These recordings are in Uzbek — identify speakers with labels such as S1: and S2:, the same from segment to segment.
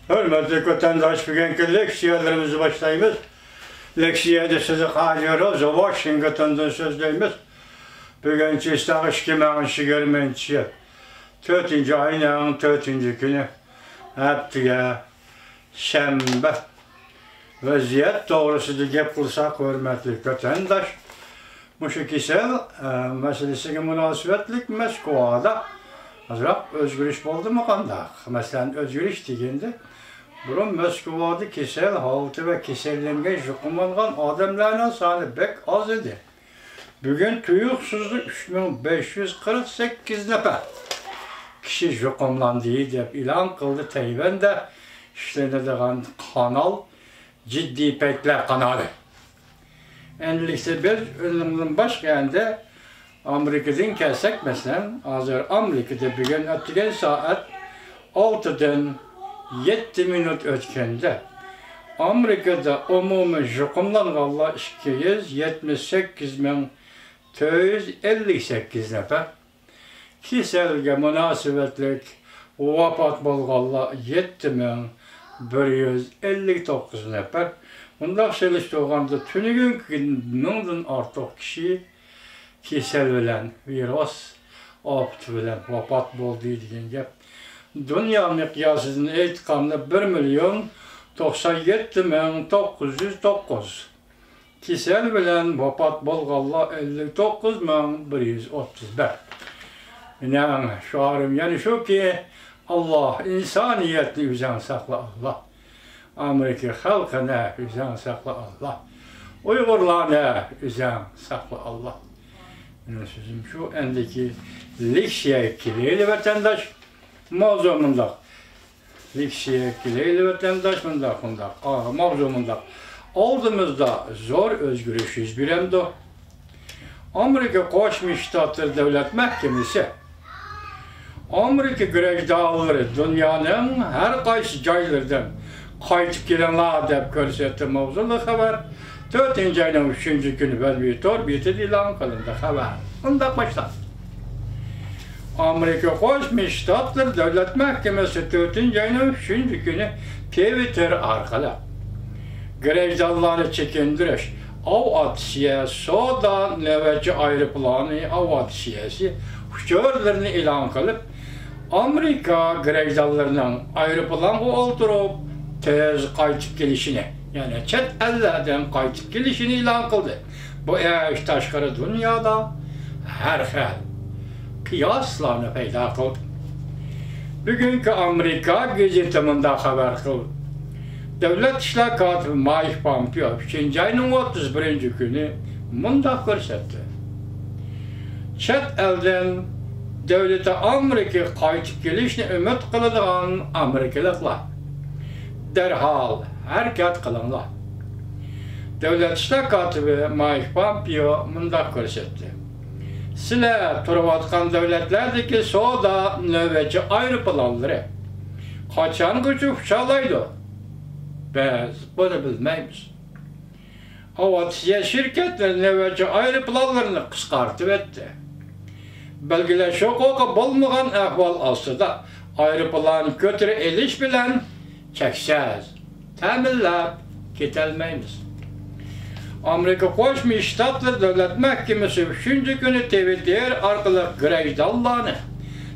S1: Hürmetli vatandaş, bugünkü leksiyalarımızı başlayımız. Leksiyada sizi qağırıyoruz, Washington'dan sözleyimiz. Bugünkü istağış kimeğinşi görmençi. 4. ayının 4. günü. Heptiye, şembe. Vaziyet doğrusu da gep kursak hürmetli vatandaş. Muşu kisel meselesine münasebetlik Moskva'da. Azraq özgürüş oldu mu qandaq? Mesela özgürüş degende burun Moskva'da kisel haltı ve kisellengen juqumlangan adamların sani bek az idi. Bugün tuyuqsuzluk 3548 nefer kişi juqumlandı deb ilan qıldı Tayvan'da işlenadigan kanal ciddi pekler kanalı. Endilikse bir önümün başkayında Amerika'dan kelsek mesela, hazır Amerika'da bugün ötken saat 6'dan 7 minut ötkende. Amerika'da umumi juqumlanğanlar 278.458 nefer. Kiselge münasebetlik vafat bolğanlar 7.159 nefer. Bunda seliştirganda tünügün günden artıq kişi kisel bilen, virus, apt bilen vafat boldu degan gap. Dünya miqyasını aytganda 1.097.909. Kisel bilen vafat bolğanlar 59.131. Yani şuarım yani şu ki Allah insaniyetni üzən sakla Allah. Amerika halkına üzən sakla Allah. Uygurlarına üzən sakla Allah. Sözüm şu endeki leksiya kileyli vatandaş mavzumunda. Leksiya kileyli vatandaş mında mavzumunda. Oldumuzda zor özgürlüğüz bilemdi. Amerika Koşmuş Ştatları Devlet Mahkemesi Amerika güreşdağları dünyanın her qaysı joylardan qaytib kelenler deb ko'rsatdi mavzulu xabar. 4. ayının 3. günü belbitor bitir ilan kılındı haber. Bunda başlar. Amerika Koşmuş Ştatları Devlet Mahkemesi 4. ayının 3. günü Twitter arkalı. Grejdalları çekindiriş. Av atışı soda növbetçi aeroplanı av atışı uçuşlarını ilan kılıp Amerika grejdallarının aeroplanı oldurup tez qaytib gelişini yani chet ellerden qaytib gelişini ilan kıldı. Bu iş taşqarı dünyada her xil kıyaslarını peyda kıldı. Bugünkü Amerika gazeteminde haber kıldı. Devlet İşler Katibi Mike Pompeo 2. ayının 31. günü mundaq ko'rsatdi. Chet elden devlete Amerika qaytib kelishni umid qiladigan Amerikaliklar derhal harakat qilinglar. Devlet İşler Katibi Mike Pompeo mundaq ko'rsatdi. Sizlar turayotgan davlatlardagi soda navbatchi aeroplanlari qachongacha uchalaydi? Biz bunu bilmeymiz. Havatiye şirketlerin növbetçi aeroplanlarını kıskartıp etti. Belgeler şokoka bulmayan ahval aslında aeroplan götürü eliş bilen çeksiz, temillep ketelmeymiz. Amerika Koşmuş Ştatları Devlet Mahkemesi 3. günü Twitter arkalı grejdallarını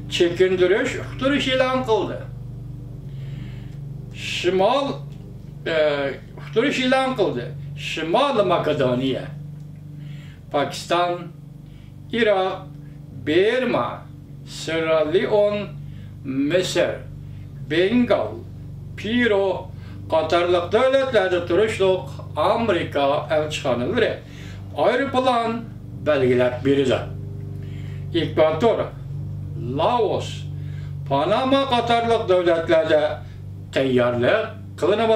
S1: çekindiriş, uqtirish ilan kıldı. Uqtirish ilan kıldı. Şimal Makedoniya, Pakistan, Irak, Burma, Sierra Leone, Mısır, Bengal, Peru, qatarlıq devletlerde turuşluq Amerika elçixanaları aeroplan belgelep berdi. Ekvador, Laos, Panama qatarlıq devletlerde tayyorlik qilinib.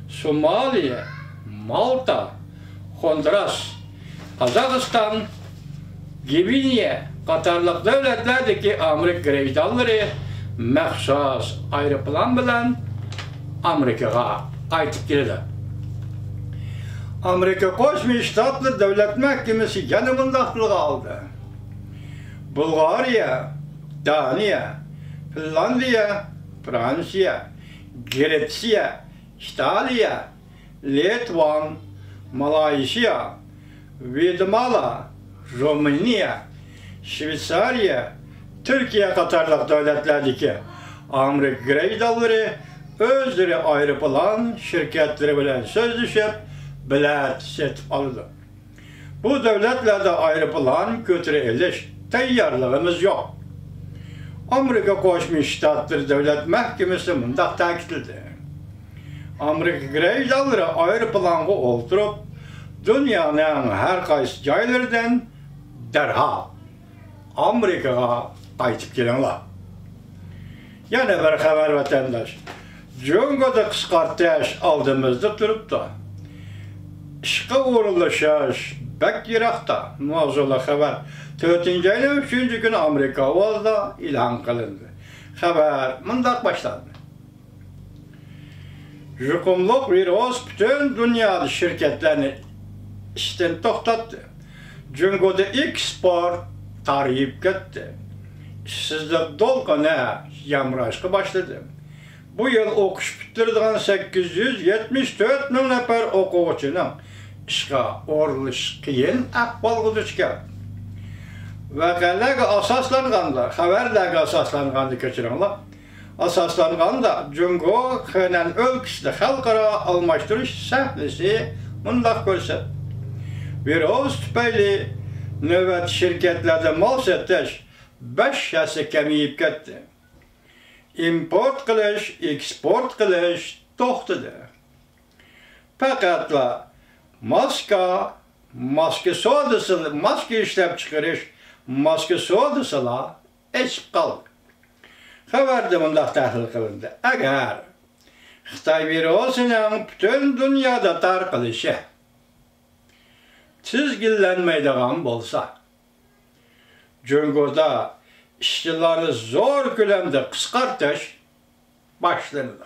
S1: Somaliya, Malta, Honduras, Kazakistan, Gvineya qatarlıq devletlerdeki Amerika grejdalları məxsus aeroplan bilan Amerikaga qaytib keldi. Amerika Koşmuş Ştatları Devlet Mahkemesi yana mundaqlığı aldı. Bulgariya, Daniya, Finlandiya, Fransiya, Gretsiya, İtalya, Litvan, Malaysia, Gvatemala, Romanya, Şveysariya, Türkiye qatarlıq dövlətlərdəki Amerika qreydalları özləri ayrılan şirkətləri bilan sözləşib bilet setib aldı. Bu dövlətlərdə ayrılan götürülüş təyyarlığımız yok. Amerika Qoşmuş Ştatları Dövlət Məhkəməsi mündaq təkidlədi. Amerika qreydalları ayrılanğı oldurup dünyanın hər qaysı caylarından dərhal Amerika'ya qayıtıb gelenler. Yana bir xəbər vətəndaş. Cungo'da qısqartış aldığımızda durup da işqa uğurlaşış bək yiraqda muazzala xəbər 4-cü ayın 3-cü günü Amerika Ovazda ilan qılındı. Xəbər mündaq başlandı. Jukumluq virus bütün dünyada şirketlerini işten toxtatdı. Cungo'da export tarayıp gitti. İşsizlik dolğana yamraşqı başladı. Bu yıl okuş bitirdiğin 874 min nəfər oquvçının işqa orluş qiyin əhvalğı düşkən. Vəqələrə asaslanğanda, xəbərlərə asaslanğanda keçirinlər. Asaslanğanda Cungo xənən ölküsdə xalqara almışdırış səhlisi mündaq görsət. Virus tüpəyli növbət şirkətlərdə mal sətləş 5 həsə kəmiyib getdi. Import qilish, eksport qilish to'xtadi. Faqatla maska sodasi, maska ishlab chiqarish, maska sodasilar eshib qoldi. Xabarda mundaq tahlil qilindi. Agar Xitoy virusining butun dunyoda tarqalishi tizginlanmaydigan bo'lsa, Cungo'da işçileri zor gülemde qısqartış başlandı.